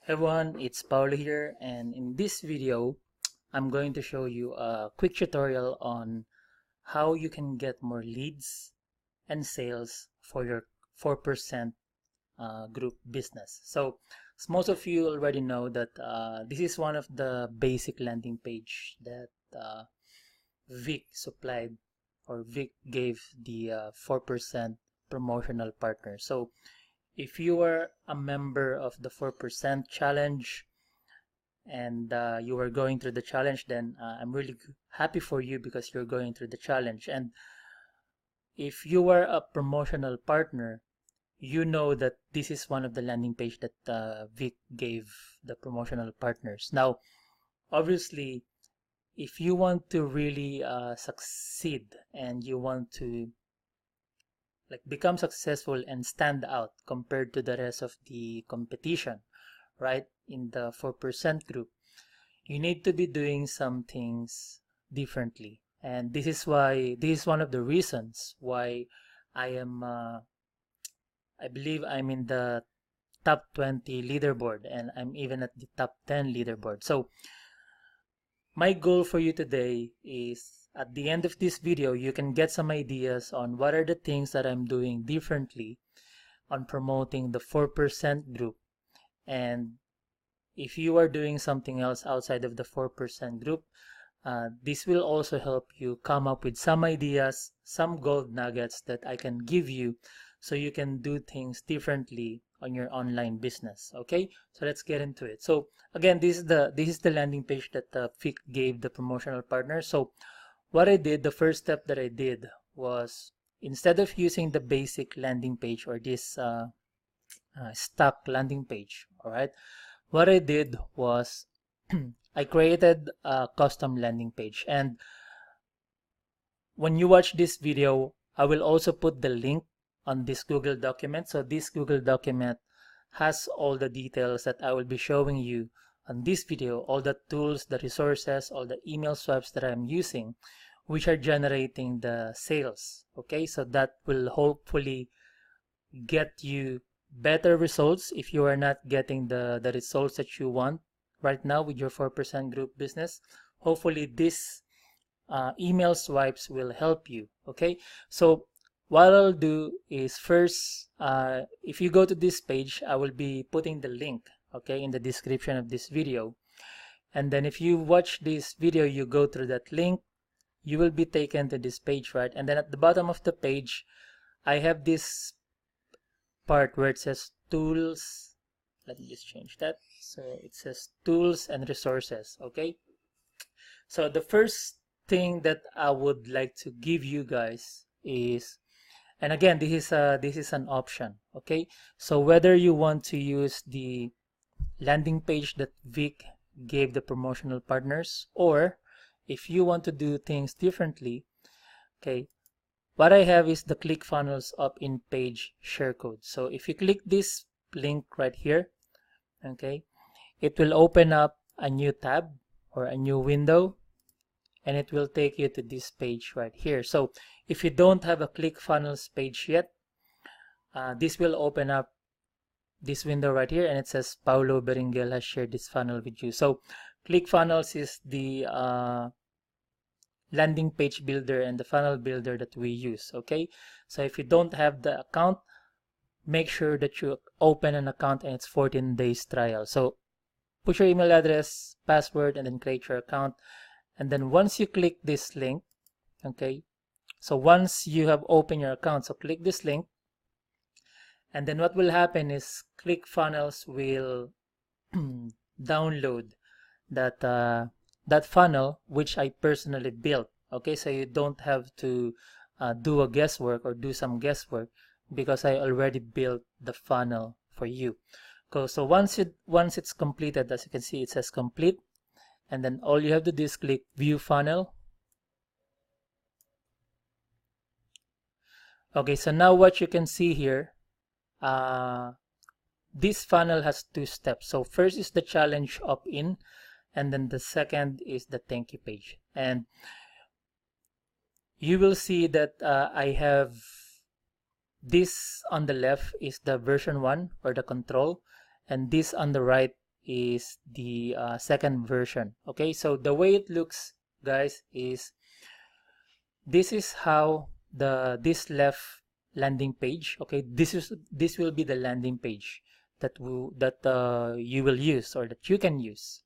Hey everyone, it's Paulo here, and in this video I'm going to show you a quick tutorial on how you can get more leads and sales for your 4% group business. So as most of you already know that this is one of the basic landing page that Vic supplied, or Vic gave the 4% promotional partner. So if you are a member of the 4% challenge and you are going through the challenge, then I'm really happy for you because you're going through the challenge. And if you are a promotional partner, you know that this is one of the landing page that Vic gave the promotional partners. Now, obviously, if you want to really succeed and you want to become successful and stand out compared to the rest of the competition, right, in the 4% group, you need to be doing some things differently. And this is one of the reasons why I believe I'm in the top 20 leaderboard, and I'm even at the top 10 leaderboard. So my goal for you today is, at the end of this video, you can get some ideas on what are the things that I'm doing differently on promoting the 4% group. And if you are doing something else outside of the 4% group, this will also help you come up with some ideas, some gold nuggets that I can give you so you can do things differently on your online business. Okay, so let's get into it. So again, this is the landing page that Vic gave the promotional partner. So what I did, the first step that I did was, instead of using the basic landing page or this stock landing page, all right, what I did was I created a custom landing page. And when you watch this video, I will also put the link on this Google document. So this Google document has all the details that I will be showing you on this video, all the tools, the resources, all the email swipes that I'm using, which are generating the sales. Okay, so that will hopefully get you better results if you are not getting the results that you want right now with your 4% group business. Hopefully this email swipes will help you. Okay, so what I'll do is, first, if you go to this page, I will be putting the link, okay, in the description of this video. And then if you watch this video, you go through that link, you will be taken to this page, right? And then at the bottom of the page, I have this part where it says tools. Let me just change that. So it says tools and resources. Okay, so the first thing that I would like to give you guys is, and again, this is an option. Okay, so whether you want to use the landing page that Vic gave the promotional partners, or if you want to do things differently, okay, what I have is the ClickFunnels opt-in page share code. So if you click this link right here, okay, it will open up a new tab or a new window, and it will take you to this page right here. So if you don't have a ClickFunnels page yet, this will open up this window right here, and it says Paulo Beringel has shared this funnel with you. So ClickFunnels is the landing page builder and the funnel builder that we use. Okay, so if you don't have the account, make sure that you open an account, and it's 14 days trial. So put your email address, password, and then create your account. And then once you click this link, okay, so once you have opened your account, so click this link, and then what will happen is ClickFunnels will download that that funnel which I personally built. Okay, so you don't have to do a guesswork or do some guesswork, because I already built the funnel for you. So once it's completed, as you can see, it says complete, and then all you have to do is click view funnel. Okay, so now what you can see here, this funnel has two steps. So first is the challenge opt-in, and then the second is the thank you page. And you will see that I have this on the left is the version 1 or the control, and this on the right is the second version. Okay, so the way it looks, guys, is this is how this left landing page. Okay, this will be the landing page that you will use, or that you can use.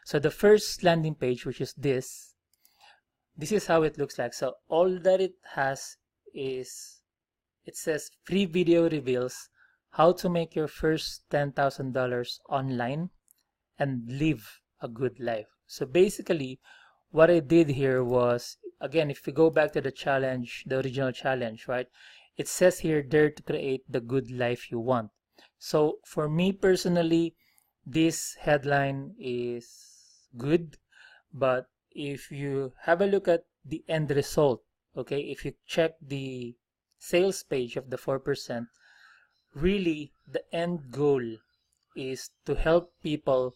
So the first landing page, which is this is how it looks like. So all that it has is, it says free video reveals how to make your first $10,000 online and live a good life. So basically what I did here was, again, if we go back to the challenge, the original challenge, right? It says here, dare to create the good life you want. So for me personally, this headline is good, but if you have a look at the end result, okay, if you check the sales page of the 4%, really the end goal is to help people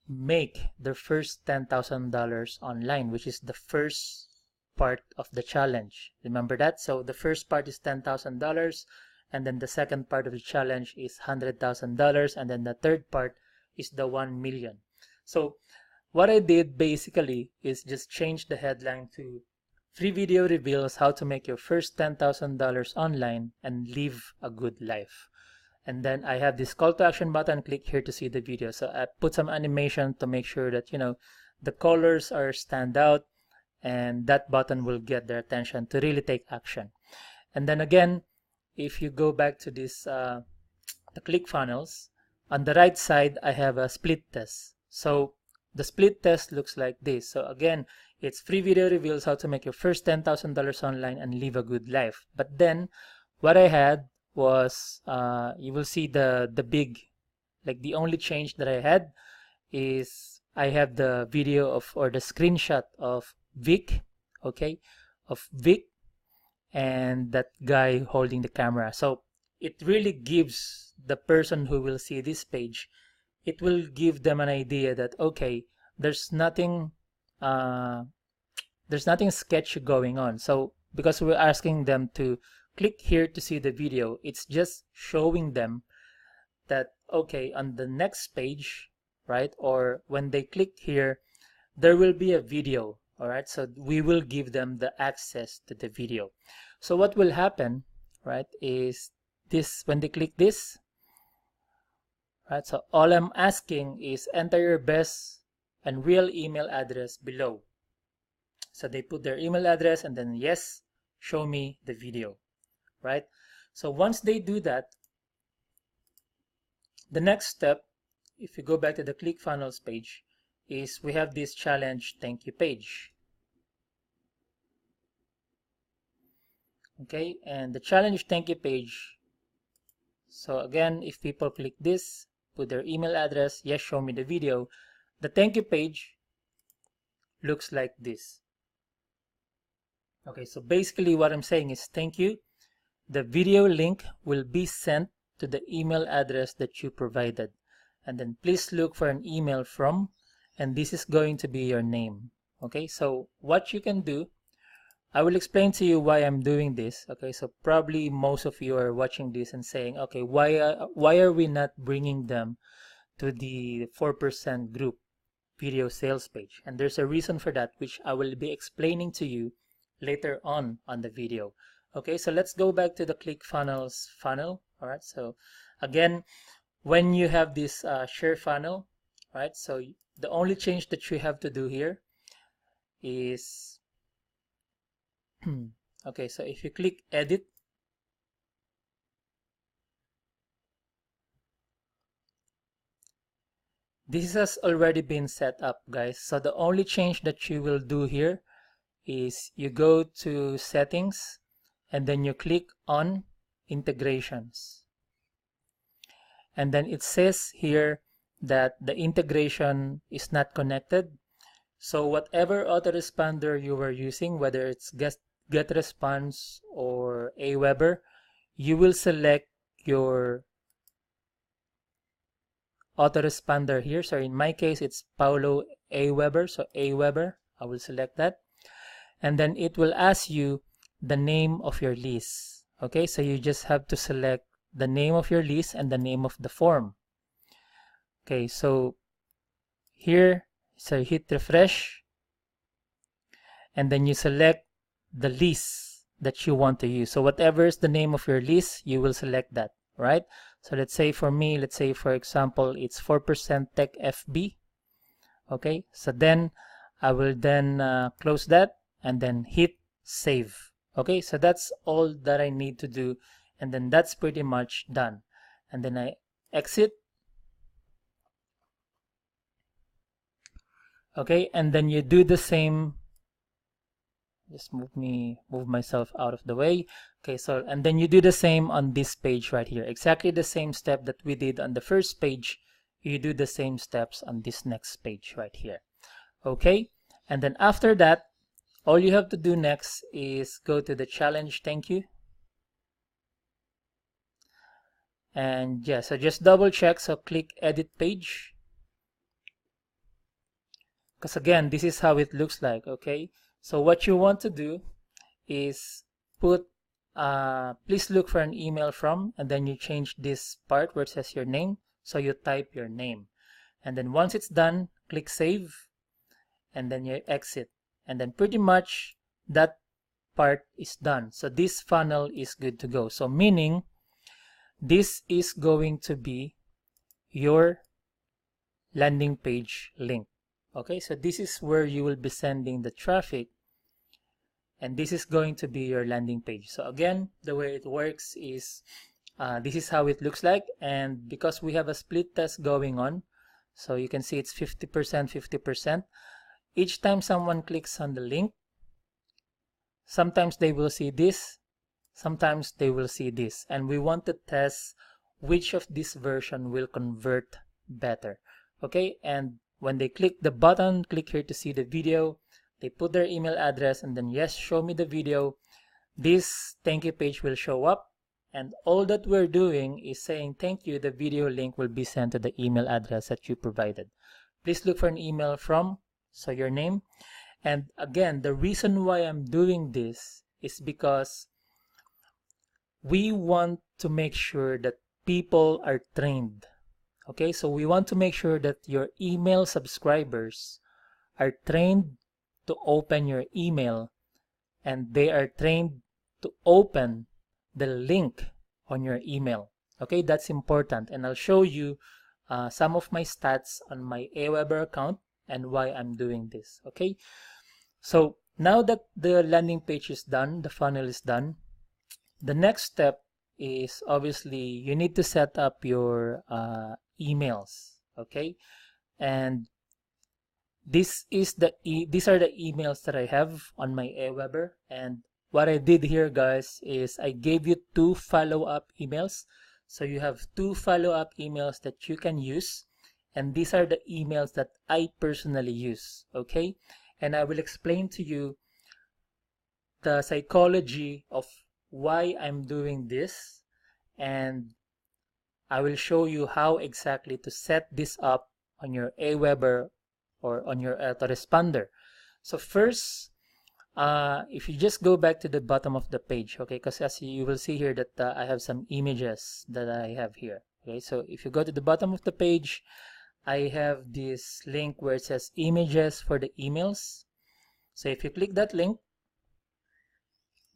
make their first $10,000 online, which is the first part of the challenge. Remember that? So the first part is $10,000, and then the second part of the challenge is $100,000, and then the third part is the 1 million. So what I did basically is just change the headline to free video reveals how to make your first $10,000 online and live a good life. And then I have this call to action button, click here to see the video. So I put some animation to make sure that, you know, the colors are stand out, and that button will get their attention to really take action. And then again, if you go back to this, the ClickFunnels, on the right side, I have a split test. So the split test looks like this. So again, it's free video reveals how to make your first $10,000 online and live a good life. But then what I had was, you will see the big, like the only change that I had is I have the video of, or the screenshot of Vic, okay, of Vic and that guy holding the camera. So it really gives the person who will see this page, it will give them an idea that, okay, there's nothing sketchy going on. So because we're asking them to click here to see the video, it's just showing them that, okay, on the next page, right, or when they click here, there will be a video. All right, so we will give them the access to the video. So what will happen, right, is this, when they click this, right, so all I'm asking is enter your best and real email address below. So they put their email address and then yes, show me the video, right? So once they do that, the next step, if you go back to the ClickFunnels page, is we have this challenge thank you page. Okay, and the challenge thank you page. So again, if people click this, put their email address, yes, show me the video, the thank you page looks like this. Okay, so basically what I'm saying is thank you. The video link will be sent to the email address that you provided. And then please look for an email from, and this is going to be your name. Okay, so what you can do, I will explain to you why I'm doing this. Okay, so probably most of you are watching this and saying, okay, why are we not bringing them to the 4% group video sales page? And there's a reason for that, which I will be explaining to you later on the video. Okay, so let's go back to the ClickFunnels funnel. All right, so again, when you have this share funnel, right, so the only change that you have to do here is okay, so if you click edit, this has already been set up, guys. So the only change that you will do here is you go to settings and then you click on integrations. And then it says here that the integration is not connected. So whatever autoresponder you were using, whether it's GetResponse or Aweber, you will select your autoresponder here. So in my case, it's Paulo Aweber. So Aweber, I will select that. And then it will ask you the name of your lease. Okay, so you just have to select the name of your lease and the name of the form. Okay, so here, so hit refresh, and then you select the list that you want to use. So whatever is the name of your list, you will select that, right? So let's say for me, let's say for example, it's 4% Tech FB. Okay, so then I will then close that and then hit save. Okay, so that's all that I need to do, and then that's pretty much done. And then I exit. Okay, and then you do the same. Just move myself out of the way. Okay, so and then you do the same on this page right here. Exactly the same step that we did on the first page, you do the same steps on this next page right here. Okay, and then after that, all you have to do next is go to the challenge thank you. And yeah, so just double check. So click edit page. Because again, this is how it looks like. Okay, so what you want to do is put please look for an email from, and then you change this part where it says your name, so you type your name, and then once it's done, click save, and then you exit, and then pretty much that part is done. So this funnel is good to go. So meaning this is going to be your landing page link. Okay, so this is where you will be sending the traffic, and this is going to be your landing page. So again, the way it works is this is how it looks like, and because we have a split test going on, so you can see it's 50%, 50%. Each time someone clicks on the link, sometimes they will see this, sometimes they will see this, and we want to test which of this version will convert better. Okay, and when they click the button, click here to see the video, they put their email address, and then yes, show me the video, this thank you page will show up, and all that we're doing is saying thank you, the video link will be sent to the email address that you provided. Please look for an email from, so your name. And again, the reason why I'm doing this is because we want to make sure that people are trained. Okay, so we want to make sure that your email subscribers are trained to open your email, and they are trained to open the link on your email. Okay, that's important, and I'll show you some of my stats on my Aweber account and why I'm doing this. Okay, so now that the landing page is done, the funnel is done, the next step is obviously you need to set up your emails. Okay, and these are the emails that I have on my Aweber, and what I did here, guys, is I gave you 2 follow-up emails. So you have 2 follow-up emails that you can use, and these are the emails that I personally use. Okay, and I will explain to you the psychology of why I'm doing this, and I will show you how exactly to set this up on your Aweber or on your autoresponder. So first, if you just go back to the bottom of the page, okay, because as you will see here that I have some images that I have here. Okay, so if you go to the bottom of the page, I have this link where it says images for the emails. So if you click that link,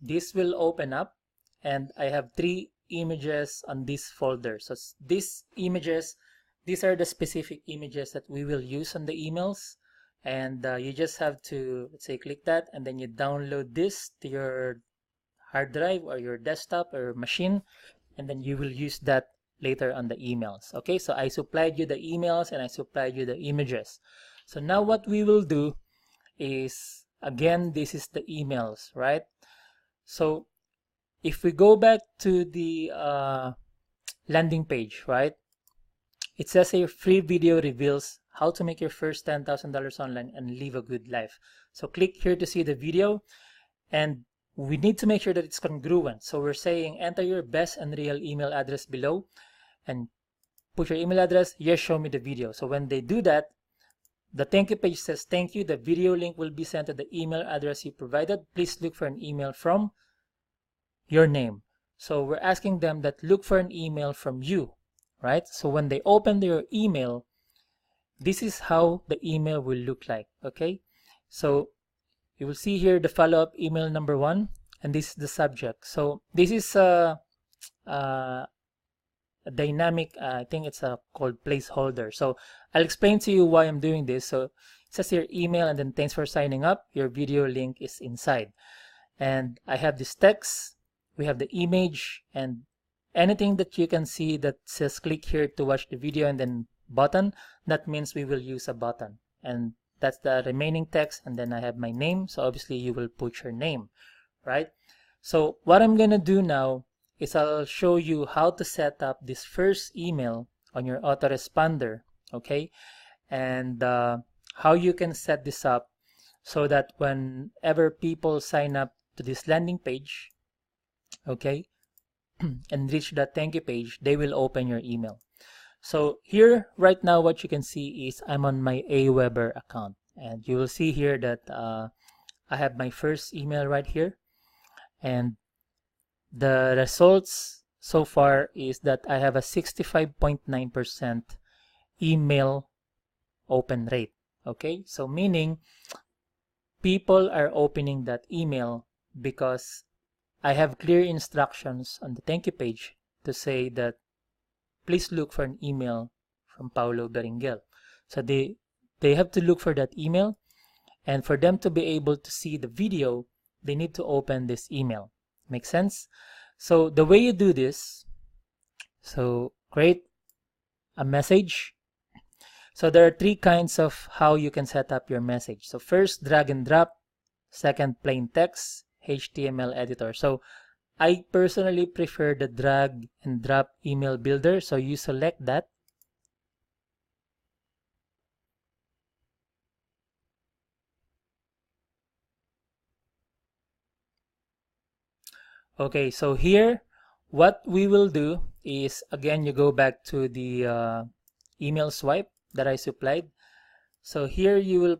this will open up, and I have 3 images on this folder. So these images, these are the specific images that we will use on the emails, and you just have to, let's say, click that, and then you download this to your hard drive or your desktop or machine, and then you will use that later on the emails. Okay, so I supplied you the emails and I supplied you the images. So now what we will do is, again, this is the emails, right? So if we go back to the landing page, right, it says here free video reveals how to make your first $10,000 online and live a good life. So click here to see the video, and we need to make sure that it's congruent. So we're saying enter your best and real email address below and put your email address. Yes, show me the video. So when they do that, the thank you page says thank you, the video link will be sent to the email address you provided. Please look for an email from your name. So we're asking them that look for an email from you, right? So when they open your email, this is how the email will look like. Okay, so you will see here the follow-up email number 1, and this is the subject. So this is a dynamic, I think it's called placeholder. So I'll explain to you why I'm doing this. So it says here email, and then thanks for signing up, your video link is inside. And I have this text, we have the image, and anything that you can see that says click here to watch the video and then button, that means we will use a button. And that's the remaining text, and then I have my name, so obviously you will put your name, right? So what I'm gonna do now is I'll show you how to set up this first email on your autoresponder, okay? And how you can set this up so that whenever people sign up to this landing page, okay, and reach that thank you page, they will open your email. So here right now what you can see is I'm on my Aweber account, and you will see here that I have my first email right here, and the results so far is that I have a 65.9% email open rate. Okay, so meaning people are opening that email because I have clear instructions on the thank you page to say that please look for an email from Paulo Beringel. So they have to look for that email, and for them to be able to see the video, they need to open this email. Make sense? So the way you do this, so create a message. So there are 3 kinds of how you can set up your message. So first, drag and drop. Second, plain text, HTML editor. So I personally prefer the drag and drop email builder. So you select that. Okay, so here what we will do is, again, you go back to the email swipe that I supplied. So here you will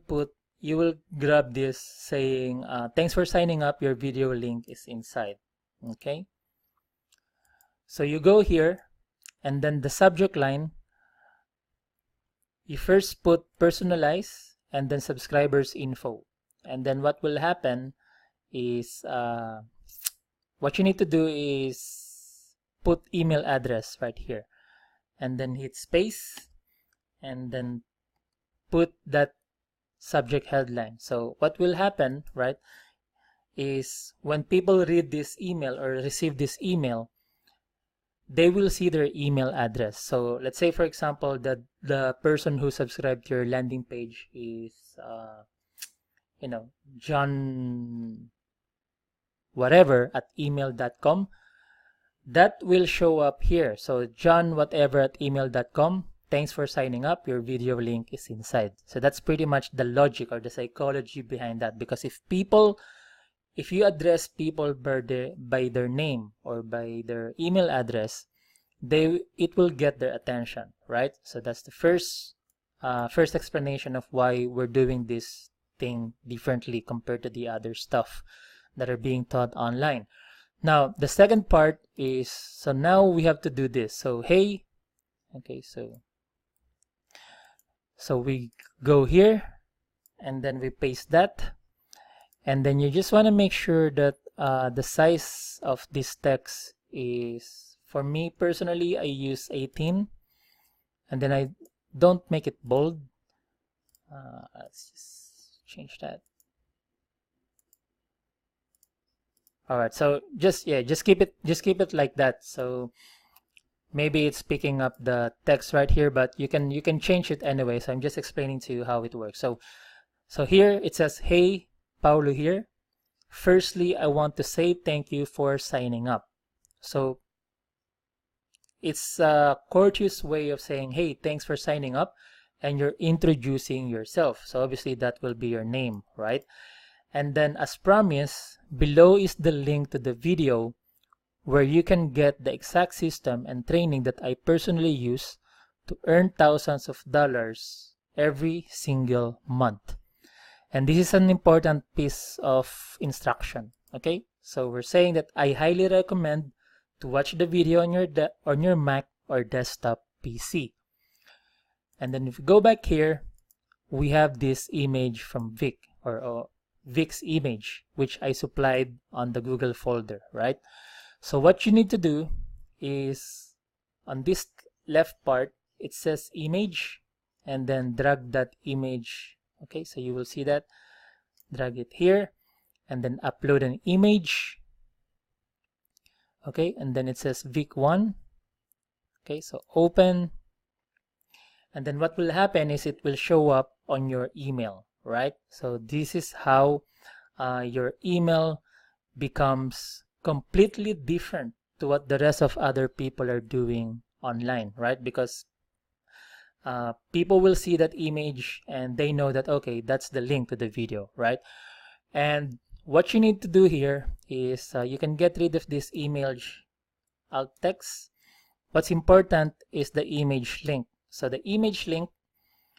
grab this saying thanks for signing up, your video link is inside. Okay, so you go here, and then the subject line, you first put personalize and then subscribers info, and then what will happen is what you need to do is put email address right here, and then hit space, and then put that subject headline. So what will happen, right, is when people read this email or receive this email, they will see their email address. So let's say, for example, that the person who subscribed to your landing page is John whatever at email.com. That will show up here. So John whatever at email.com, thanks for signing up, your video link is inside. So that's pretty much the logic or the psychology behind that, because if you address people by their name or by their email address, it will get their attention, right? So that's the first explanation of why we're doing this thing differently compared to the other stuff that are being taught online. Now the second part is, so now we have to do this. So hey, okay, so we go here and then we paste that, and then you just want to make sure that the size of this text is, for me personally, I use 18, and then I don't make it bold. Let's just change that. All right, so just keep it like that. So maybe it's picking up the text right here, but you can change it anyway. So I'm just explaining to you how it works. So here it says, hey, Paulo here. Firstly, I want to say thank you for signing up. So it's a courteous way of saying, hey, thanks for signing up, and you're introducing yourself. So obviously that will be your name, right? And then as promised, below is the link to the video where you can get the exact system and training that I personally use to earn thousands of dollars every single month. And this is an important piece of instruction, okay? So we're saying that I highly recommend to watch the video on your Mac or desktop PC. And then if we go back here, we have this image from Vic, or Vic's image, which I supplied on the Google folder, right? So what you need to do is, on this left part, it says image, and then drag that image. Okay, so you will see that. Drag it here, and then upload an image. Okay, and then it says Vic1. Okay, so open. And then what will happen is it will show up on your email, right? So this is how your email becomes completely different to what the rest of other people are doing online, right? Because people will see that image and they know that, okay, that's the link to the video, right? And what you need to do here is you can get rid of this image alt text. What's important is the image link. So the image link,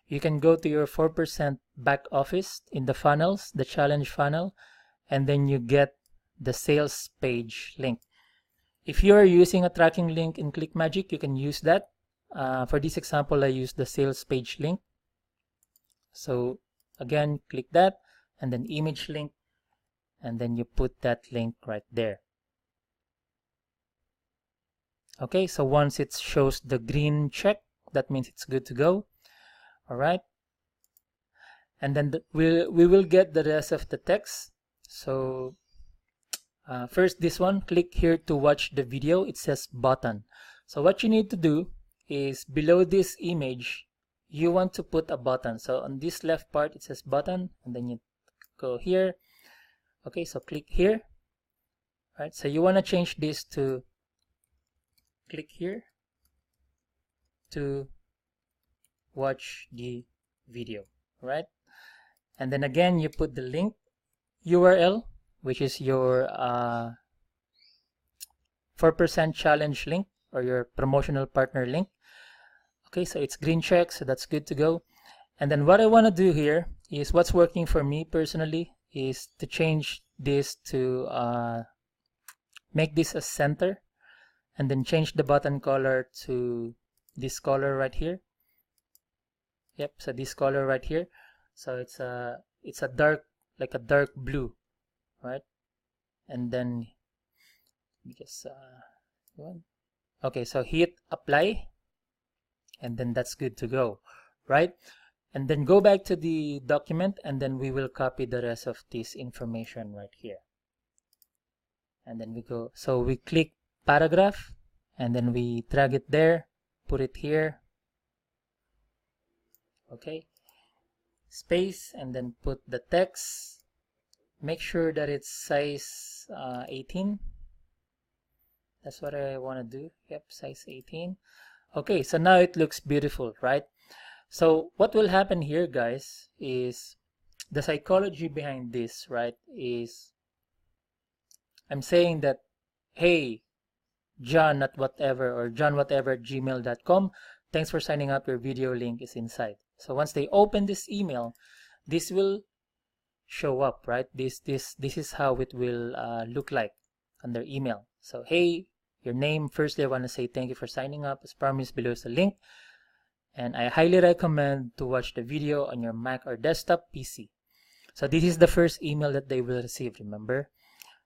you can go to your 4% back office in the funnels, the challenge funnel, and then you get the sales page link. If you are using a tracking link in ClickMagick, you can use that. For this example, I use the sales page link. So again, click that, and then image link, and then you put that link right there. Okay, so once it shows the green check, that means it's good to go. All right, and then we will get the rest of the text. So first, this one, click here to watch the video. It says button. So what you need to do is, below this image, you want to put a button. So on this left part, it says button, and then you go here. Okay, so click here. Right, so you want to change this to click here to watch the video, right? And then again, you put the link URL, which is your 4% challenge link, or your promotional partner link. Okay, so it's green check, so that's good to go. And then what I want to do here is, what's working for me personally is to change this to make this a center, and then change the button color to this color right here. Yep, so this color right here. So it's a dark, like a dark blue, right? And then just okay, so hit apply, and then that's good to go, right? And then go back to the document, and then we will copy the rest of this information right here. And then we go, so we click paragraph, and then we drag it there, put it here. Okay, space, and then put the text. Make sure that it's size 18. That's what I want to do. Yep, size 18. Okay, so now it looks beautiful, right? So what will happen here, guys, is the psychology behind this, right, is I'm saying that, hey, John at whatever, or John whatever at gmail.com, thanks for signing up, your video link is inside. So once they open this email, this will show up, right? This is how it will look like on their email. So hey, your name, firstly I want to say thank you for signing up. As promised, below is the link, and I highly recommend to watch the video on your Mac or desktop PC. So this is the first email that they will receive, remember?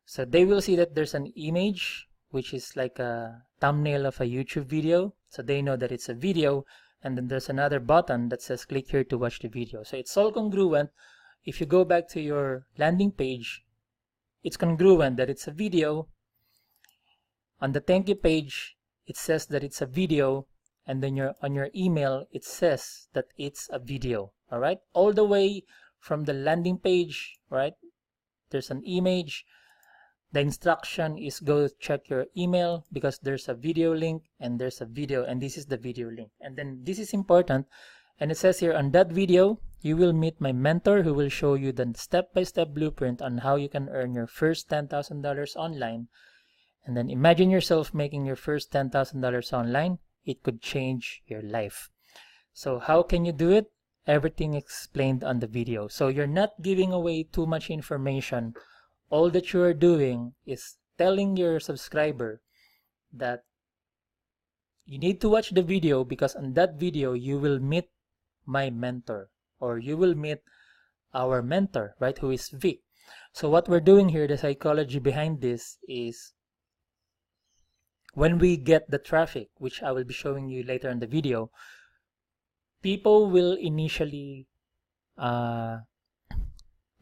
So they will see that there's an image, which is like a thumbnail of a YouTube video, so they know that it's a video. And then there's another button that says click here to watch the video. So it's all congruent. If you go back to your landing page, it's congruent that it's a video. On the thank you page, it says that it's a video, and then on your email, it says that it's a video. All right, all the way from the landing page, right? There's an image. The instruction is go check your email, because there's a video link and there's a video, and this is the video link. And then this is important, and it says here, on that video you will meet my mentor who will show you the step-by-step blueprint on how you can earn your first $10,000 online. And then imagine yourself making your first $10,000 online. It could change your life. So how can you do it? Everything explained on the video. So you're not giving away too much information. All that you are doing is telling your subscriber that you need to watch the video, because on that video you will meet my mentor, or you will meet our mentor, right, who is Vic. So what we're doing here, the psychology behind this is, when we get the traffic, which I will be showing you later in the video, people will initially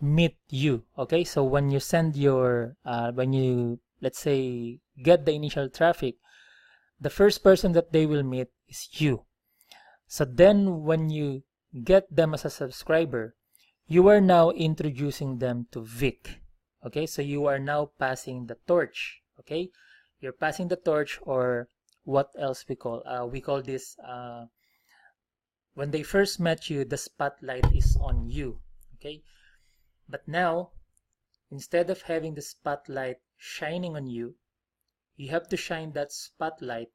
meet you. Okay, so when you send your when you, let's say, get the initial traffic, the first person that they will meet is you. So then when you get them as a subscriber, you are now introducing them to Vic. Okay, so you are now passing the torch. Okay, you're passing the torch, or what else we call this, when they first met you, the spotlight is on you. Okay, but now, instead of having the spotlight shining on you, you have to shine that spotlight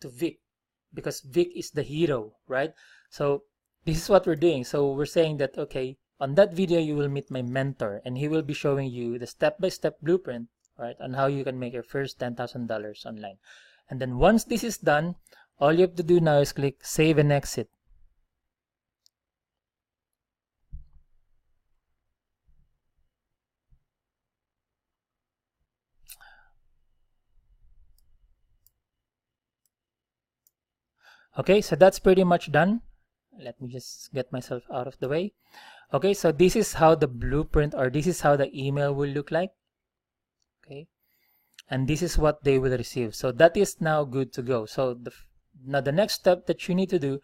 to Vic, because Vic is the hero, right? So this is what we're doing. So we're saying that, okay, on that video you will meet my mentor, and he will be showing you the step-by-step blueprint, right, on how you can make your first $10,000 online. And then once this is done, all you have to do now is click save and exit. Okay, so that's pretty much done. Let me just get myself out of the way. Okay, so this is how the blueprint, or this is how the email will look like. Okay, and this is what they will receive. So that is now good to go. So now the next step that you need to do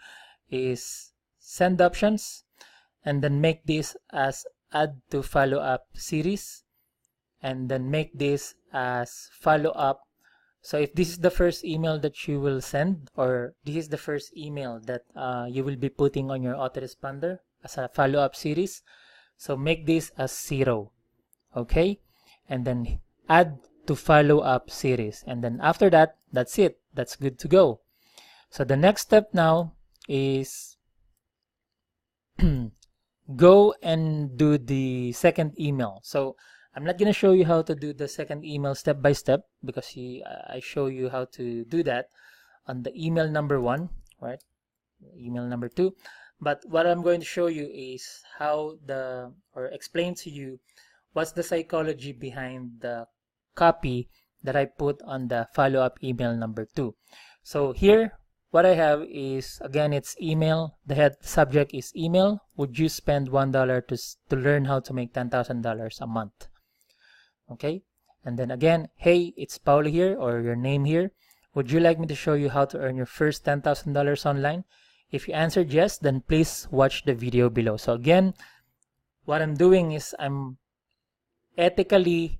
is send options, and then make this as add to follow-up series, and then make this as follow-up. So if this is the first email that you will send, or this is the first email that you will be putting on your autoresponder as a follow-up series, so make this as 0. Okay, and then add to follow-up series, and then after that, that's it. That's good to go. So the next step now is go and do the second email. So I'm not going to show you how to do the second email step by step, because I show you how to do that on the email number 1, right? Email number 2. But what I'm going to show you is how or explain to you what's the psychology behind the copy that I put on the follow-up email number 2. So here, what I have is, again, it's email. The head subject is email. Would you spend $1 to learn how to make $10,000 a month? Okay, and then again, hey, it's Paulo here, or your name here. Would you like me to show you how to earn your first $10,000 online? If you answered yes, then please watch the video below. So again, what I'm doing is I'm ethically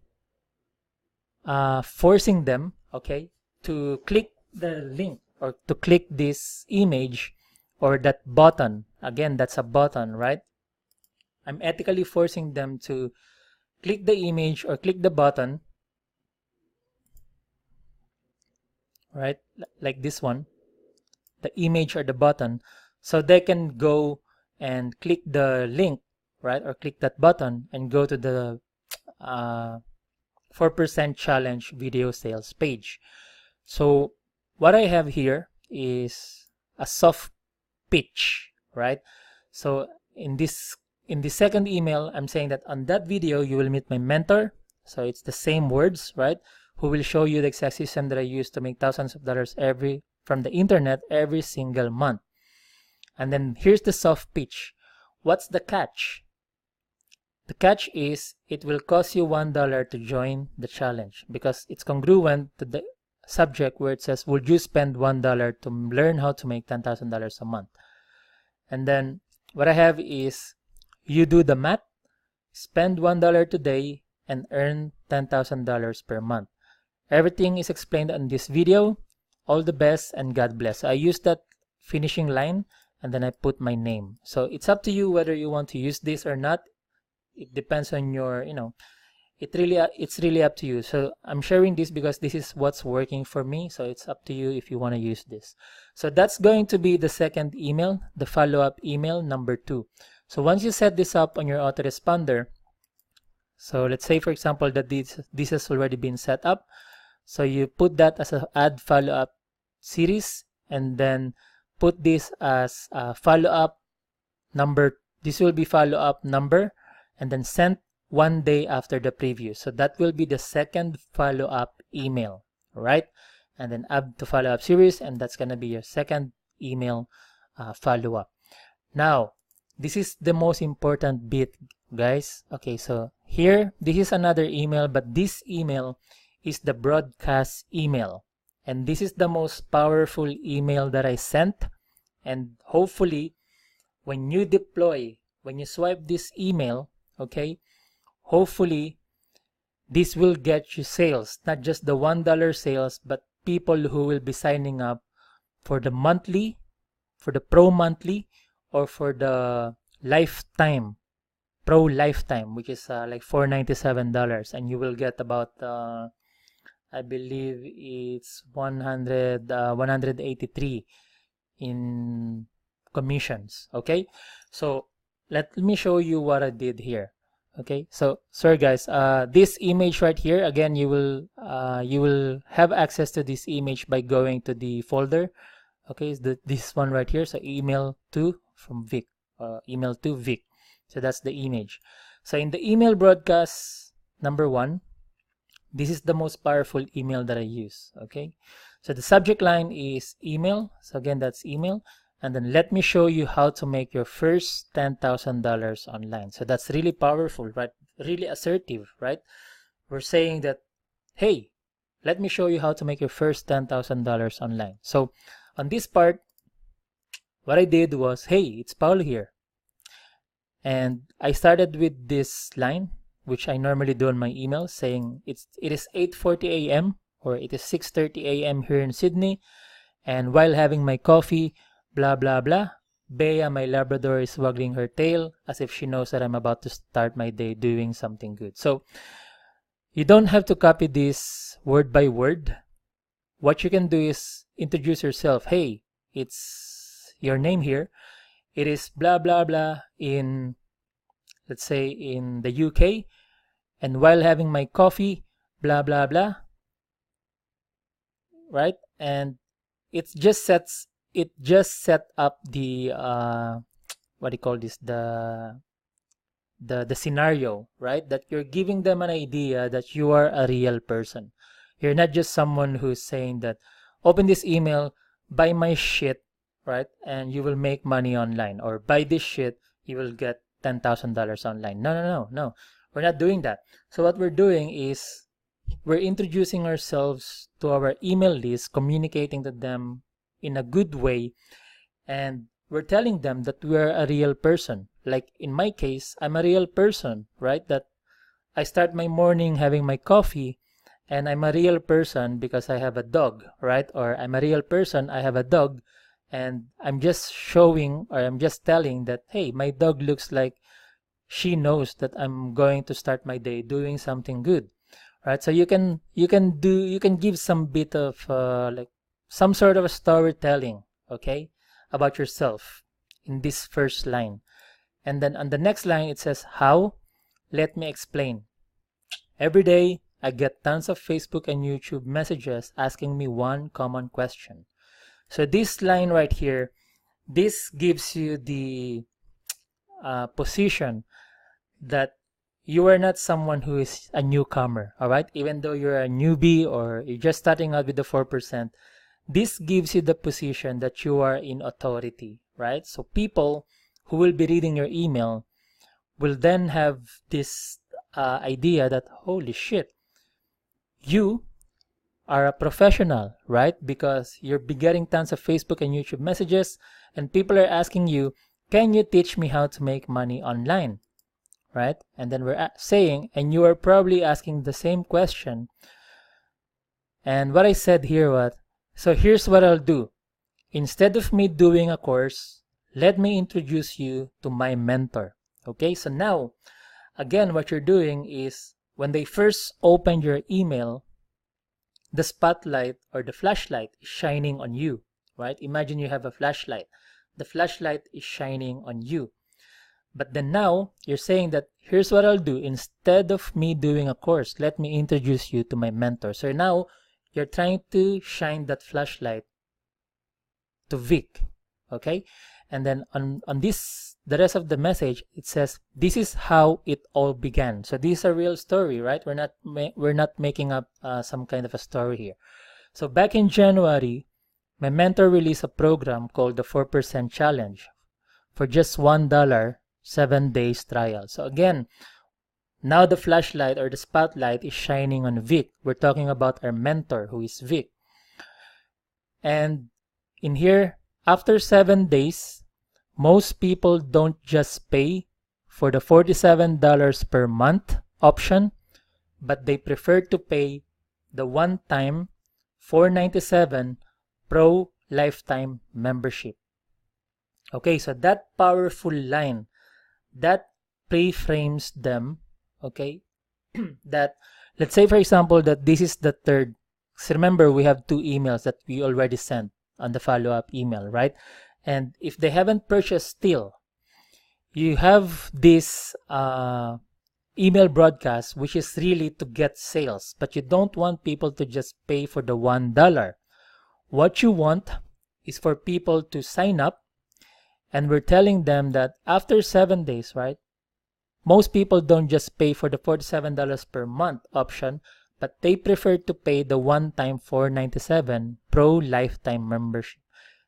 forcing them, okay, to click the link, or to click this image, or that button. Again, that's a button, right? I'm ethically forcing them to click the image or click the button, right, like this one, the image or the button, so they can go and click the link, right, or click that button and go to the 4% challenge video sales page. So what I have here is a soft pitch, right? So in the second email, I'm saying that on that video, you will meet my mentor. So it's the same words, right? Who will show you the exact system that I use to make thousands of dollars from the internet every single month. And then here's the soft pitch. What's the catch? The catch is it will cost you $1 to join the challenge, because it's congruent to the subject where it says, would you spend $1 to learn how to make $10,000 a month? And then what I have is, you do the math, spend $1 today, and earn $10,000 per month. Everything is explained on this video. All the best and God bless. I use that finishing line, and then I put my name. So it's up to you whether you want to use this or not. It depends on your, it's really up to you. So I'm sharing this because this is what's working for me. So it's up to you if you want to use this. So that's going to be the second email, the follow-up email number 2. So once you set this up on your autoresponder, so let's say, for example, that this has already been set up. So you put that as a add follow-up series, and then put this as a follow-up number, this will be follow-up number, and then sent 1 day after the preview. So that will be the second follow-up email, right? And then add to follow-up series, and that's gonna be your second email follow-up. Now, this is the most important bit, guys. Okay, so here, this is another email, but this email is the broadcast email. And this is the most powerful email that I sent. And hopefully, when you deploy, when you swipe this email, okay, hopefully, this will get you sales, not just the $1 sales, but people who will be signing up for the monthly, for the pro monthly, or for the lifetime, pro lifetime, which is like $497, and you will get about I believe it's 183 in commissions. Okay, so let me show you what I did here. Okay, so sorry guys, this image right here, again, you will have access to this image by going to the folder. Okay, it's this one right here. So email to from Vic, email to Vic. So that's the image. So in the email broadcast number 1, this is the most powerful email that I use. Okay, so the subject line is email. So again, that's email. And then let me show you how to make your first $10,000 online. So that's really powerful, right? Really assertive, right? We're saying that, hey, let me show you how to make your first $10,000 online. So on this part, what I did was, hey, it's Paul here. And I started with this line, which I normally do on my email, saying it is 8:40 a.m. or it is 6:30 a.m. here in Sydney. And while having my coffee, blah, blah, blah, Bea, my Labrador, is waggling her tail as if she knows that I'm about to start my day doing something good. So you don't have to copy this word by word. What you can do is introduce yourself. Hey, it's your name here. It is blah, blah, blah in, let's say, in the UK. And while having my coffee, blah, blah, blah. Right? And it just set up the what do you call this, the scenario, right? That you're giving them an idea that you are a real person. You're not just someone who's saying that open this email, buy my shit, right, and you will make money online, or buy this shit, you will get $10,000 online. No, we're not doing that. So what we're doing is we're introducing ourselves to our email list, communicating to them in a good way, and we're telling them that we're a real person. Like in my case, I'm a real person, right? That I start my morning having my coffee, and I'm a real person because I have a dog, right? Or I'm a real person, I have a dog, and I'm just showing, or I'm just telling that, hey, my dog looks like she knows that I'm going to start my day doing something good, right? So you can give some bit of like some sort of a storytelling, okay, about yourself in this first line. And then on the next line, it says, how? Let me explain. Every day, I get tons of Facebook and YouTube messages asking me one common question. So this line right here, this gives you the position that you are not someone who is a newcomer, all right? Even though you're a newbie or you're just starting out with the 4%, this gives you the position that you are in authority, right? So people who will be reading your email will then have this idea that, holy shit, you are a professional, right? Because you're getting tons of Facebook and YouTube messages, and people are asking you, can you teach me how to make money online, right? And then we're saying, and you are probably asking the same question. And what I said here was, so here's what I'll do. Instead of me doing a course, let me introduce you to my mentor. Okay, so now, again, what you're doing is when they first open your email, the spotlight or the flashlight is shining on you, right? Imagine you have a flashlight. The flashlight is shining on you. But then now you're saying that here's what I'll do. Instead of me doing a course, let me introduce you to my mentor. So now you're trying to shine that flashlight to Vic, okay? And then on this the rest of the message, it says, this is how it all began. So this is a real story, right? We're not making up some kind of a story here. So back in January, my mentor released a program called the 4% Challenge for just $1, 7 days trial. So again, now the flashlight or the spotlight is shining on Vic. We're talking about our mentor, who is Vic. And in here, after 7 days, most people don't just pay for the $47 per month option, but they prefer to pay the one-time $497 Pro lifetime membership. Okay, so that powerful line, that pre-frames them, okay, that, let's say for example that this is the third. So remember, we have 2 emails that we already sent on the follow-up email, right? And if they haven't purchased still, you have this email broadcast, which is really to get sales, but you don't want people to just pay for the $1. What you want is for people to sign up, and we're telling them that after 7 days, right? Most people don't just pay for the $47 per month option, but they prefer to pay the one-time $497 Pro lifetime membership.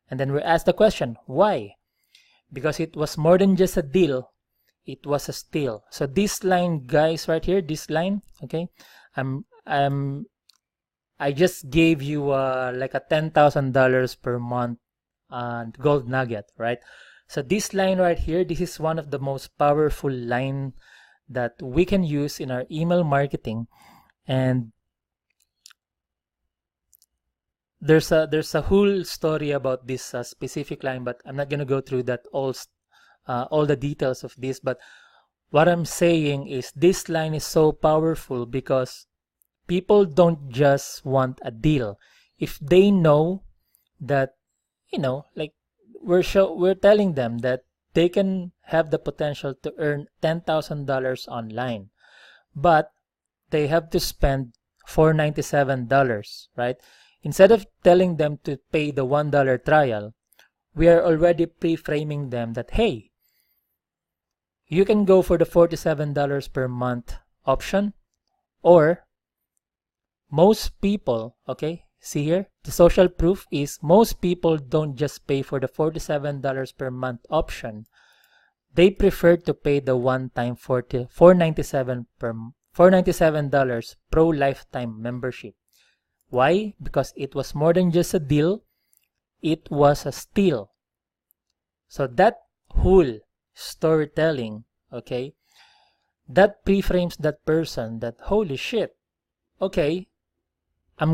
And then we ask the question, why? Because it was more than just a deal, it was a steal. So this line, guys, right here, this line, okay, I just gave you like a $10,000 per month gold nugget, right? So this line right here, this is one of the most powerful line that we can use in our email marketing. And there's a whole story about this specific line, but I'm not gonna go through that all the details of this. But what I'm saying is this line is so powerful because people don't just want a deal. If they know that, you know, like we're telling them that they can have the potential to earn $10,000 online, but they have to spend $497, right? Instead of telling them to pay the $1 trial, we are already pre-framing them that, hey, you can go for the $47 per month option, or most people, okay, see here, the social proof is most people don't just pay for the $47 per month option. They prefer to pay the one-time $497 Pro lifetime membership. Why? Because it was more than just a deal, it was a steal. So that whole storytelling, okay, that pre-frames that person that, holy shit, okay, I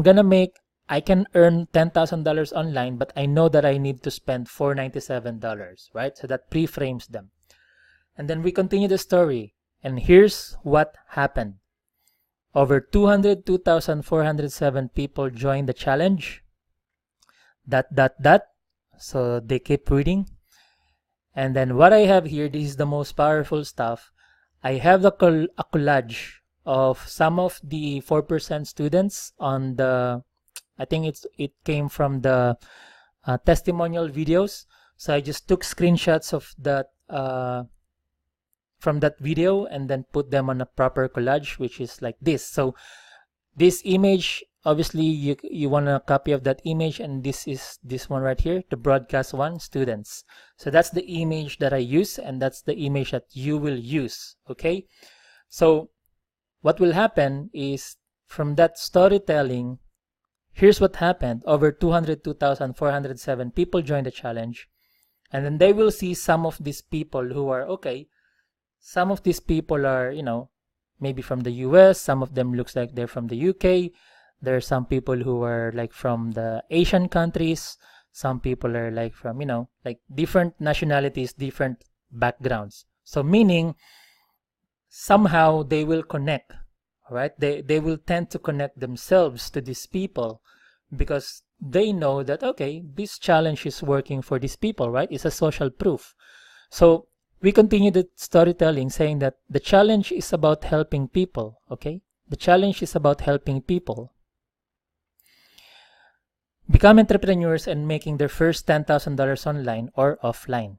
can earn $10,000 online, but I know that I need to spend $497, right? So that pre-frames them. And then we continue the story, and here's what happened. Over 202,407 people joined the challenge. ... So they keep reading. And then what I have here, this is the most powerful stuff. I have a collage of some of the 4% students on the, I think it came from the testimonial videos. So I just took screenshots of that from that video and then put them on a proper collage, which is like this. So this image, obviously you want a copy of that image, and this is this one right here, the broadcast one, students. So that's the image that I use, and that's the image that you will use, okay? So what will happen is, from that storytelling, here's what happened. Over 202,407 people joined the challenge, and then they will see some of these people who are, okay, some of these people are, you know, maybe from the US, some of them looks like they're from the UK. There are some people who are like from the Asian countries. Some people are like from, you know, like different nationalities, different backgrounds. So meaning somehow they will connect, right? They will tend to connect themselves to these people because they know that, okay, this challenge is working for these people, right? It's a social proof. So we continue the storytelling saying that the challenge is about helping people, okay? The challenge is about helping people become entrepreneurs and making their first $10,000 online or offline.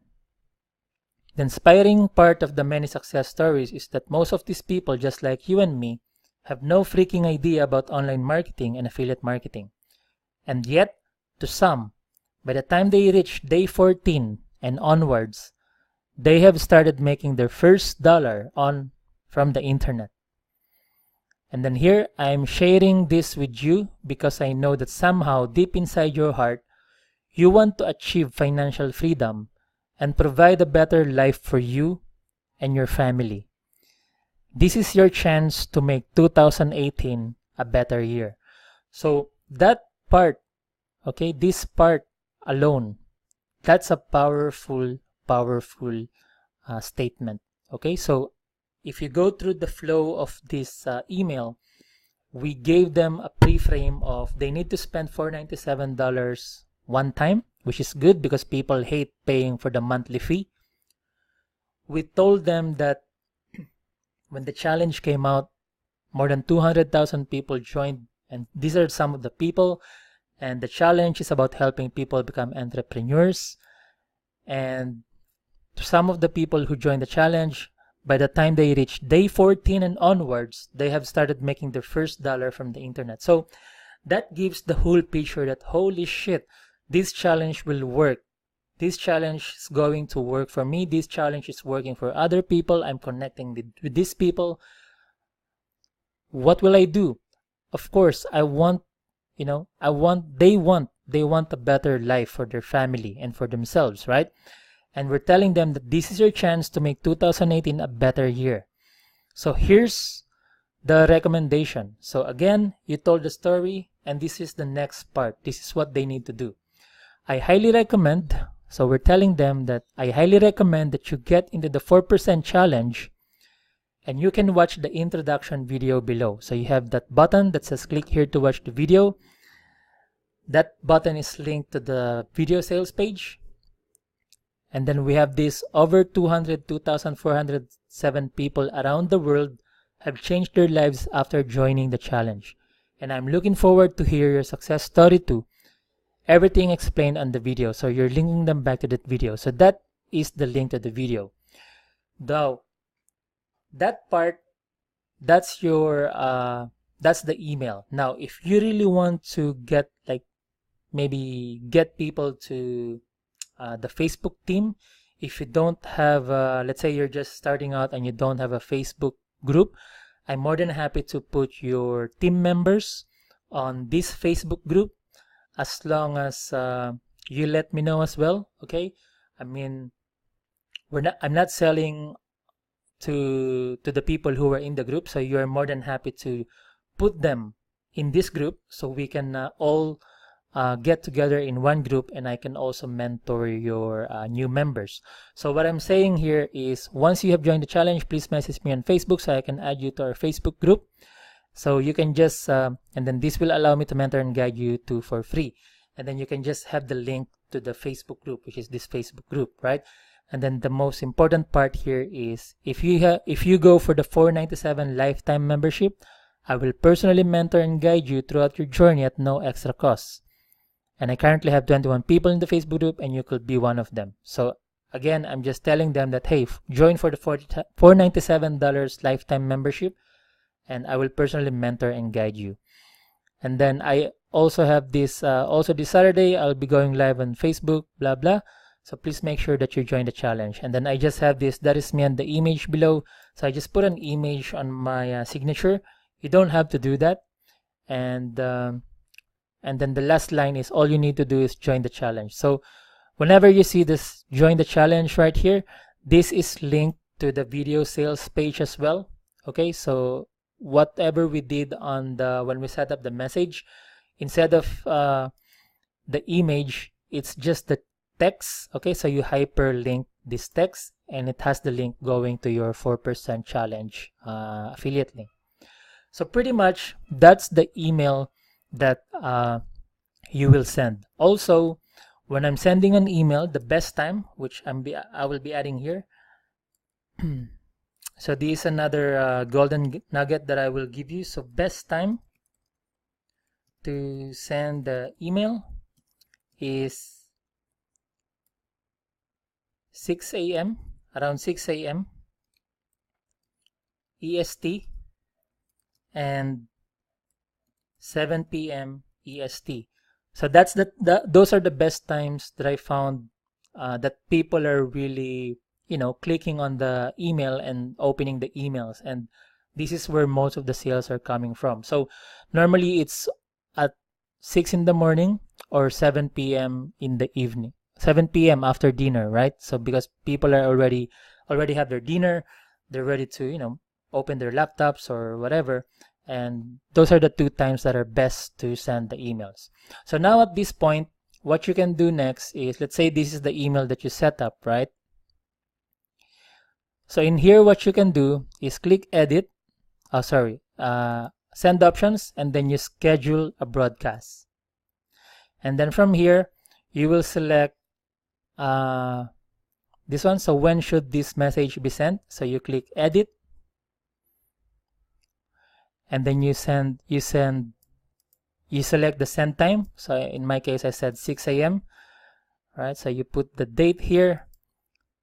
The inspiring part of the many success stories is that most of these people, just like you and me, have no freaking idea about online marketing and affiliate marketing. And yet, to some, by the time they reach day 14 and onwards, they have started making their first dollar from the internet. And then here, I am sharing this with you because I know that somehow deep inside your heart, you want to achieve financial freedom and provide a better life for you and your family. This is your chance to make 2018 a better year. So that part, okay, this part alone, that's a powerful statement. Okay, so if you go through the flow of this email, we gave them a pre-frame of they need to spend $497 one time, which is good because people hate paying for the monthly fee. We told them that when the challenge came out, more than 200,000 people joined, and these are some of the people, and the challenge is about helping people become entrepreneurs. And to some of the people who joined the challenge, by the time they reach day 14 and onwards, they have started making their first dollar from the internet. So that gives the whole picture that holy shit, this challenge will work. This challenge is going to work for me. This challenge is working for other people. I'm connecting with these people. What will I do? Of course, they want a better life for their family and for themselves, right? And we're telling them that this is your chance to make 2018 a better year. So here's the recommendation. So again, you told the story, and this is the next part. This is what they need to do. I highly recommend, so we're telling them that I highly recommend that you get into the 4% challenge, and you can watch the introduction video below. So you have that button that says click here to watch the video. That button is linked to the video sales page. And then we have this over 202,407 people around the world have changed their lives after joining the challenge. And I'm looking forward to hear your success story too. Everything explained on the video. So you're linking them back to that video. So that is the link to the video. Now, that part, that's your, that's the email. Now, if you really want to get maybe get people to the Facebook team, if you don't have, let's say you're just starting out and you don't have a Facebook group, I'm more than happy to put your team members on this Facebook group as long as you let me know as well. Okay, I mean, I'm not selling to the people who are in the group, so you are more than happy to put them in this group so we can all get together in one group, and I can also mentor your new members. So what I'm saying here is once you have joined the challenge, please message me on Facebook so I can add you to our Facebook group. So you can just, and then this will allow me to mentor and guide you too for free. And then you can just have the link to the Facebook group, which is this Facebook group, right? And then the most important part here is if you go for the $497 lifetime membership, I will personally mentor and guide you throughout your journey at no extra cost. And I currently have 21 people in the Facebook group, and you could be one of them. So again, I'm just telling them that, hey, join for the $497 lifetime membership, and I will personally mentor and guide you. And then I also have this, also this Saturday, I'll be going live on Facebook, blah, blah. So please make sure that you join the challenge. And then I just have this, that is me and the image below. So I just put an image on my signature. You don't have to do that. And then the last line is all you need to do is join the challenge. So whenever you see this join the challenge right here, this is linked to the video sales page as well. Okay, so whatever we did on when we set up the message, instead of the image, it's just the text. Okay, so you hyperlink this text and it has the link going to your 4% challenge affiliate link. So pretty much that's the email that you will send. Also, when I'm sending an email, the best time, which I will be adding here. So this is another golden nugget that I will give you. So best time to send the email is 6 a.m. around 6 a.m. EST and 7 p.m. EST. So that's those are the best times that I found that people are really, clicking on the email and opening the emails, and this is where most of the sales are coming from. So normally it's at 6 in the morning or 7 p.m. in the evening. 7 p.m. after dinner, right? So because people are already have their dinner, they're ready to, open their laptops or whatever, and those are the two times that are best to send the emails. So now at this point, what you can do next is, let's say this is the email that you set up, right? So in here, what you can do is click edit, send options, and then you schedule a broadcast. And then from here, you will select this one. So when should this message be sent? So you click edit, and then you select the send time. So in my case, I said 6 a.m. Right? So you put the date here.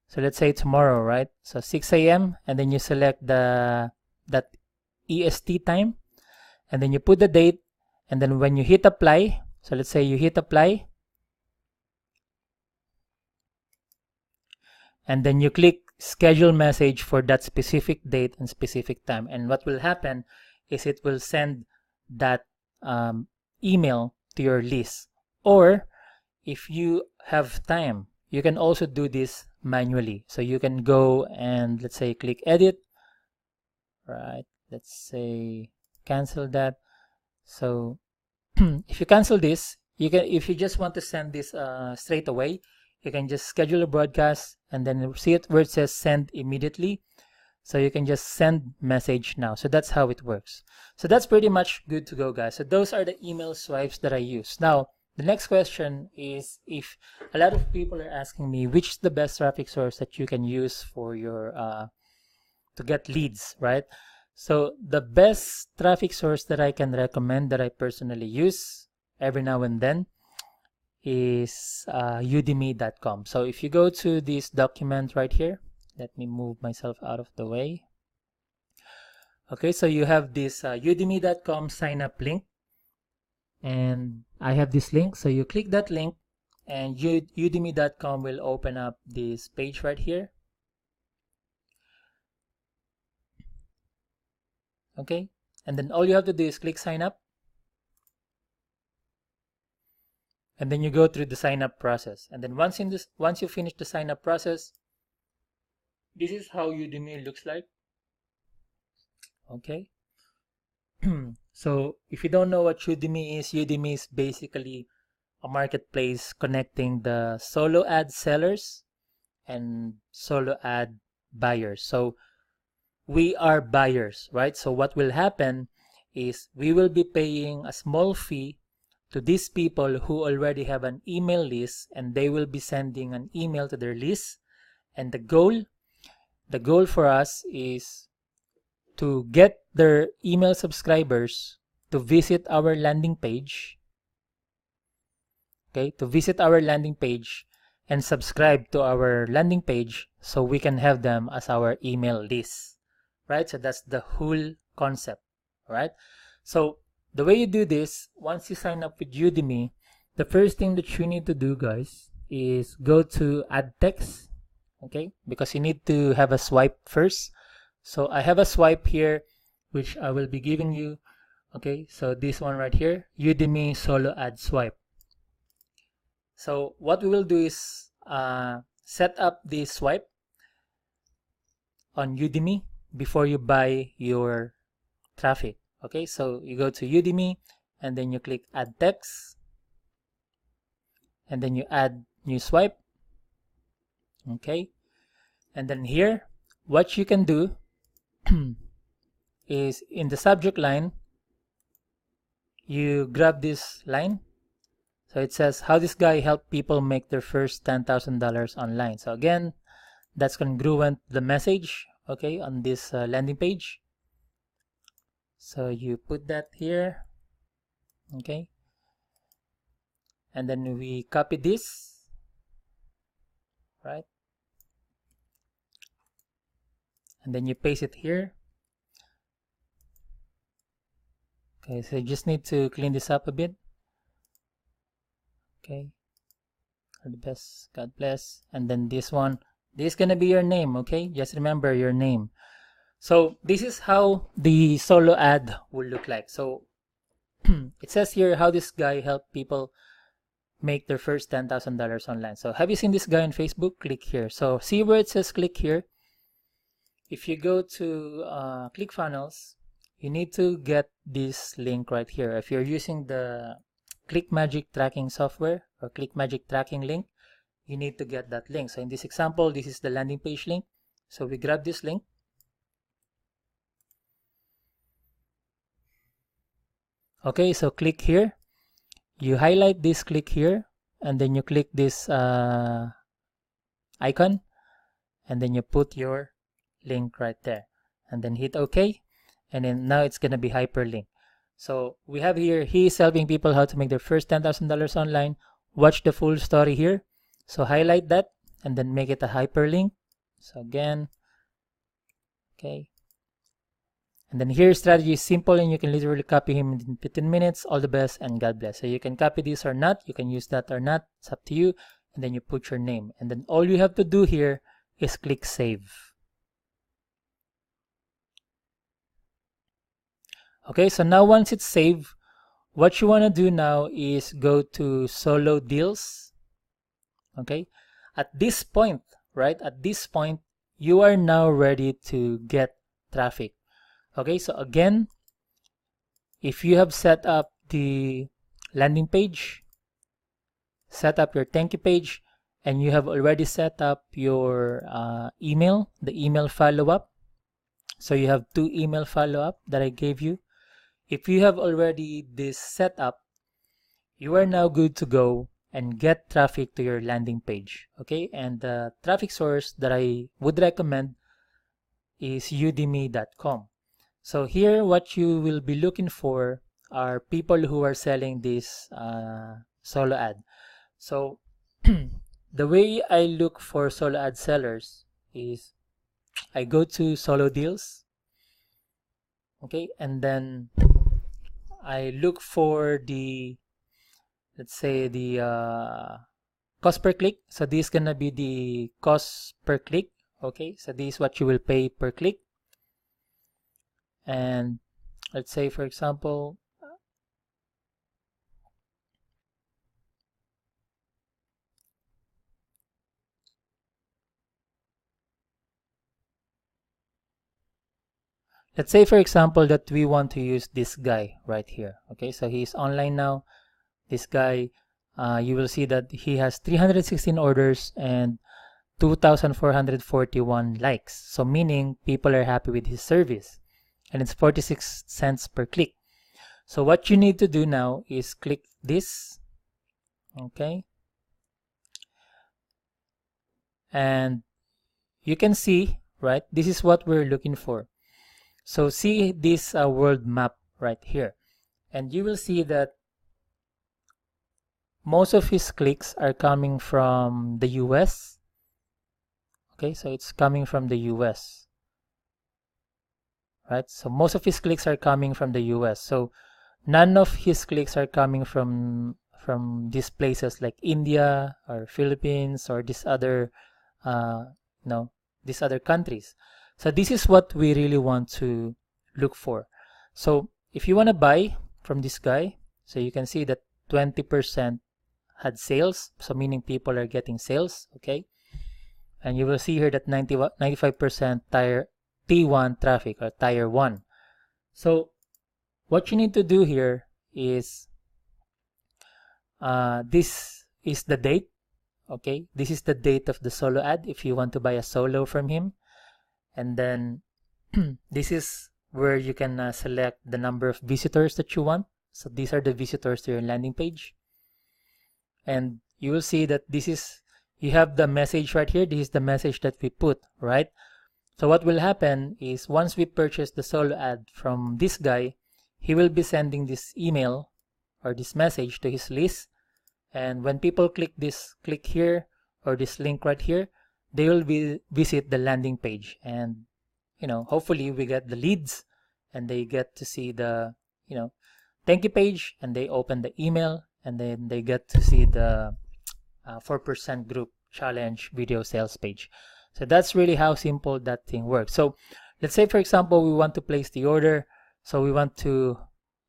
So let's say tomorrow, right? So 6 a.m. and then you select that EST time, and then you put the date, and then when you hit apply, so let's say you hit apply, and then you click schedule message for that specific date and specific time. And what will happen is it will send that email to your list. Or if you have time, you can also do this manually. So you can go and, let's say, click edit, right? Let's say cancel that. So if you cancel this, you can, if you just want to send this straight away, you can just schedule a broadcast and then see it where it says send immediately. So you can just send message now. So that's how it works. So that's pretty much good to go, guys. So those are the email swipes that I use. Now, the next question is, if a lot of people are asking me which is the best traffic source that you can use for your to get leads, right? So the best traffic source that I can recommend, that I personally use every now and then, is udemy.com. So if you go to this document right here, let me move myself out of the way. Okay, so you have this udemy.com sign up link, and I have this link. So you click that link and udemy.com will open up this page right here. Okay, and then all you have to do is click sign up, and then you go through the sign up process. And then once you finish the sign up process, this is how Udemy looks like. Okay. So if you don't know what Udemy is basically a marketplace connecting the solo ad sellers and solo ad buyers. So we are buyers, right? So what will happen is we will be paying a small fee to these people who already have an email list, and they will be sending an email to their list. And the goal for us is to get their email subscribers to visit our landing page. Okay, to visit our landing page and subscribe to our landing page so we can have them as our email list, right? So that's the whole concept, right? So the way you do this, once you sign up with Udemy, the first thing that you need to do, guys, is go to add text, okay? Because you need to have a swipe first. So I have a swipe here, which I will be giving you, okay? So this one right here, Udemy solo ad swipe. So what we will do is set up the swipe on Udemy before you buy your traffic. Okay, so you go to Udemy and then you click add text, and then you add new swipe. Okay, and then here what you can do is in the subject line you grab this line. So it says how this guy helped people make their first $10,000 online. So again, that's congruent to the message, okay, on this landing page. So you put that here, okay, and then we copy this, right? and then you paste it here. Okay, so you just need to clean this up a bit. Okay, all the best, God bless. And then this one, this is gonna be your name. Okay, just remember your name. So this is how the solo ad will look like. So it says here how this guy helped people make their first $10,000 online. So have you seen this guy on Facebook? Click here. So see where it says click here. If you go to ClickFunnels, you need to get this link right here. If you're using the ClickMagick tracking software or ClickMagick tracking link, you need to get that link. So in this example, this is the landing page link. So we grab this link. Okay, so click here. You highlight this click here, and then you click this icon, and then you put your link right there, and then hit OK, and then now it's gonna be hyperlink. So we have here, he's helping people how to make their first $10,000 online. Watch the full story here. So highlight that and then make it a hyperlink. So again, okay. And then here, strategy is simple and you can literally copy him in 15 minutes. All the best and God bless. So you can copy this or not. You can use that or not. It's up to you. And then you put your name. And then all you have to do here is click save. Okay, so now once it's saved, what you want to do now is go to solo deals. Okay, at this point, right? At this point, you are now ready to get traffic. Okay, so again, if you have set up the landing page, set up your thank you page, and you have already set up your email, the email follow-up. So you have 2 email follow-up that I gave you. If you have already this set up, you are now good to go and get traffic to your landing page. Okay, and the traffic source that I would recommend is udemy.com. So here, what you will be looking for are people who are selling this solo ad. So the way I look for solo ad sellers is I go to solo deals. Okay, and then I look for the, let's say, the cost per click. So this is gonna be the cost per click. Okay, so this is what you will pay per click. And let's say, for example, that we want to use this guy right here. Okay, so he's online now. This guy, you will see that he has 316 orders and 2,441 likes. So meaning people are happy with his service, and it's 46 cents per click. So what you need to do now is click this. Okay, and you can see, right, this is what we're looking for. So see this world map right here, and you will see that most of his clicks are coming from the US. Okay, so it's coming from the US, right? So most of his clicks are coming from the US. So none of his clicks are coming from these places like India or Philippines or these other these other countries. So this is what we really want to look for. So if you want to buy from this guy, so you can see that 20% had sales, so meaning people are getting sales. Okay, and you will see here that 95% T1 traffic or tier 1. So what you need to do here is this is the date. Okay, this is the date of the solo ad if you want to buy a solo from him. And then this is where you can select the number of visitors that you want. So these are the visitors to your landing page. And you will see that this is, you have the message right here. This is the message that we put, right? So what will happen is once we purchase the solo ad from this guy, he will be sending this email or this message to his list. And when people click here or this link right here, they will visit the landing page. And hopefully we get the leads and they get to see the, thank you page, and they open the email, and then they get to see the 4% group challenge video sales page. So that's really how simple that thing works. So let's say, for example, we want to place the order. So we want to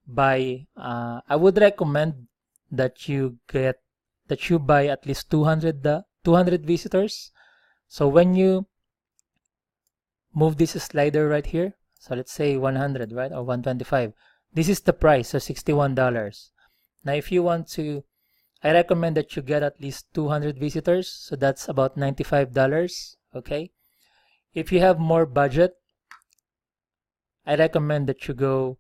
buy, I would recommend that you buy at least 200 visitors. So when you move this slider right here, so let's say 100, right, or 125, this is the price, so $61. Now if you want to, I recommend that you get at least 200 visitors, so that's about $95. Okay, if you have more budget, I recommend that you go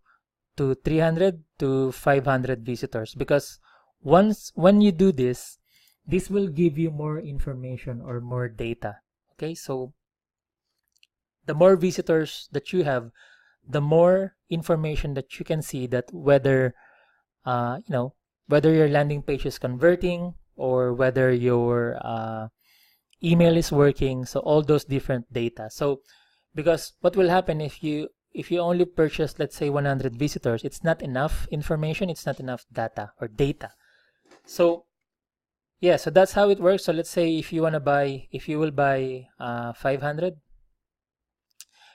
to 300 to 500 visitors, because when you do this will give you more information or more data. Okay, so the more visitors that you have, the more information that you can see that whether whether your landing page is converting or whether your email is working. So all those different data. So because what will happen if you only purchase, let's say, 100 visitors, it's not enough information, it's not enough data. So yeah, so that's how it works. So let's say if you will buy 500,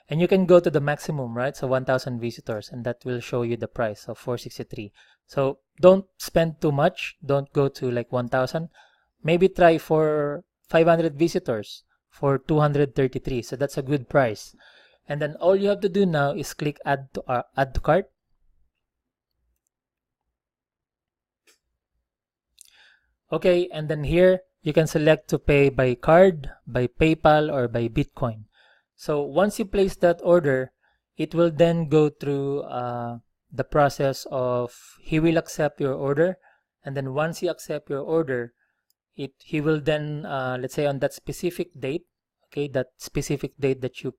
and you can go to the maximum, right? So 1,000 visitors, and that will show you the price of $463. So don't spend too much. Don't go to like 1,000. Maybe try for 500 visitors for $233. So that's a good price. And then all you have to do now is click add to cart. Okay, and then here you can select to pay by card, by PayPal, or by Bitcoin. So once you place that order, it will then go through the process of, he will accept your order, and then once he accept your order, he will then let's say on that specific date, okay, that specific date that you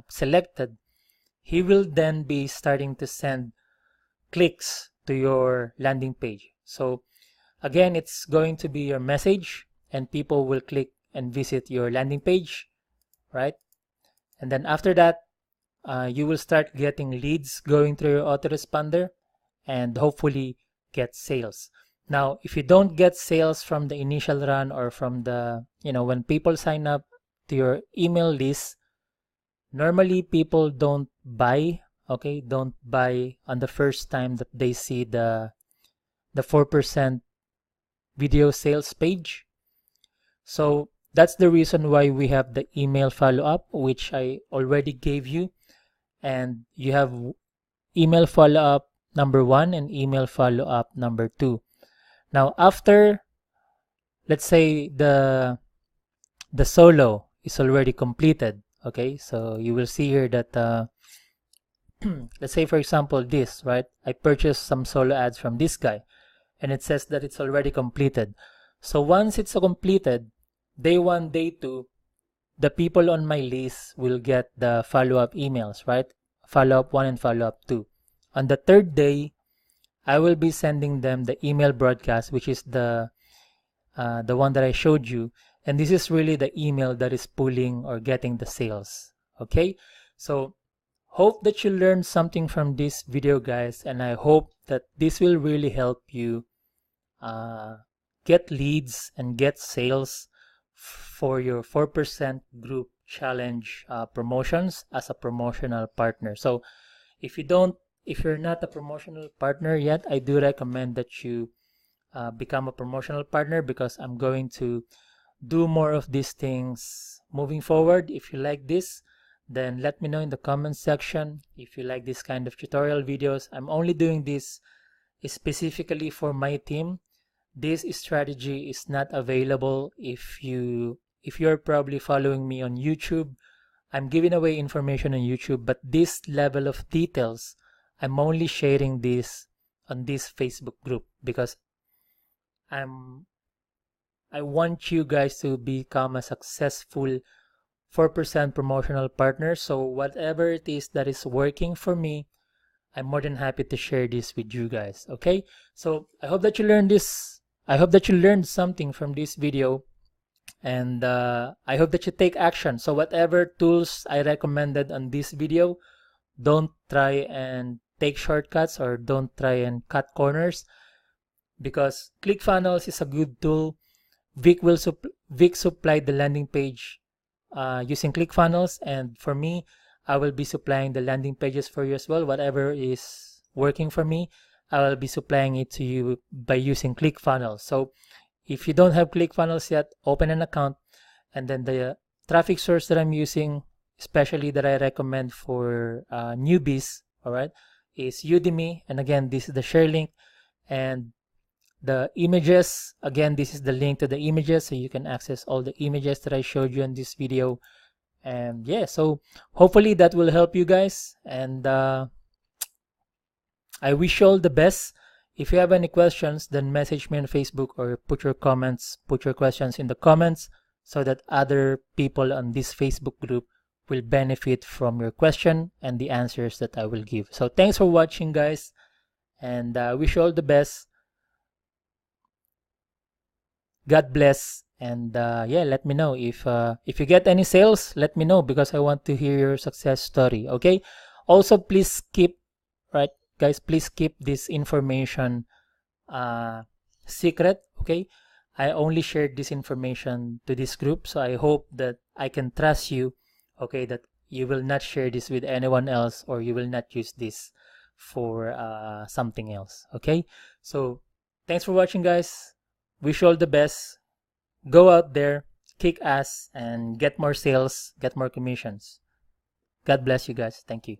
selected, he will then be starting to send clicks to your landing page. So again, it's going to be your message, and people will click and visit your landing page, right? And then after that, you will start getting leads going through your autoresponder and hopefully get sales. Now, if you don't get sales from the initial run or from the, when people sign up to your email list, normally people don't buy, okay? Don't buy on the first time that they see the 4% video sales page. So that's the reason why we have the email follow-up, which I already gave you. And you have email follow-up number 1 and email follow-up number 2. Now after, let's say the solo is already completed, okay? So you will see here that let's say, for example, this, right? I purchased some solo ads from this guy, and it says that it's already completed. So once it's completed, day 1, day 2, the people on my list will get the follow-up emails, right? Follow-up 1 and follow-up 2. On the 3rd day, I will be sending them the email broadcast, which is the one that I showed you. And this is really the email that is pulling or getting the sales. Okay? So hope that you learned something from this video, guys. And I hope that this will really help you get leads and get sales for your 4% group challenge promotions as a promotional partner. So if you're not a promotional partner yet, I do recommend that you become a promotional partner, because I'm going to do more of these things moving forward. If you like this, then let me know in the comment section. If you like this kind of tutorial videos, I'm only doing this specifically for my team. This strategy is not available if you're probably following me on YouTube. I'm giving away information on YouTube, but this level of details, I'm only sharing this on this Facebook group, because I want you guys to become a successful 4% promotional partner. So whatever it is that is working for me, I'm more than happy to share this with you guys. Okay, so I hope that you learned something from this video. And I hope that you take action. So whatever tools I recommended on this video, don't try and take shortcuts or don't try and cut corners, because ClickFunnels is a good tool. Vic supplied the landing page using ClickFunnels, and for me, I will be supplying the landing pages for you as well. Whatever is working for me, I will be supplying it to you by using ClickFunnels. So if you don't have ClickFunnels yet, open an account, and then the traffic source that I'm using, especially that I recommend for newbies, all right, is Udemy. And again, this is the share link, and the images, again, this is the link to the images, so you can access all the images that I showed you in this video. And yeah, so hopefully that will help you guys, and I wish you all the best. If you have any questions, then message me on Facebook or put your questions in the comments, so that other people on this Facebook group will benefit from your question and the answers that I will give. So thanks for watching, guys, and wish you all the best. God bless, and yeah, let me know if you get any sales. Let me know, because I want to hear your success story. Okay. Also, please keep, right, guys, please keep this information secret. Okay. I only shared this information to this group, so I hope that I can trust you. Okay, that you will not share this with anyone else, or you will not use this for something else. Okay. So thanks for watching, guys. Wish you all the best. Go out there, kick ass, and get more sales, get more commissions. God bless you guys. Thank you.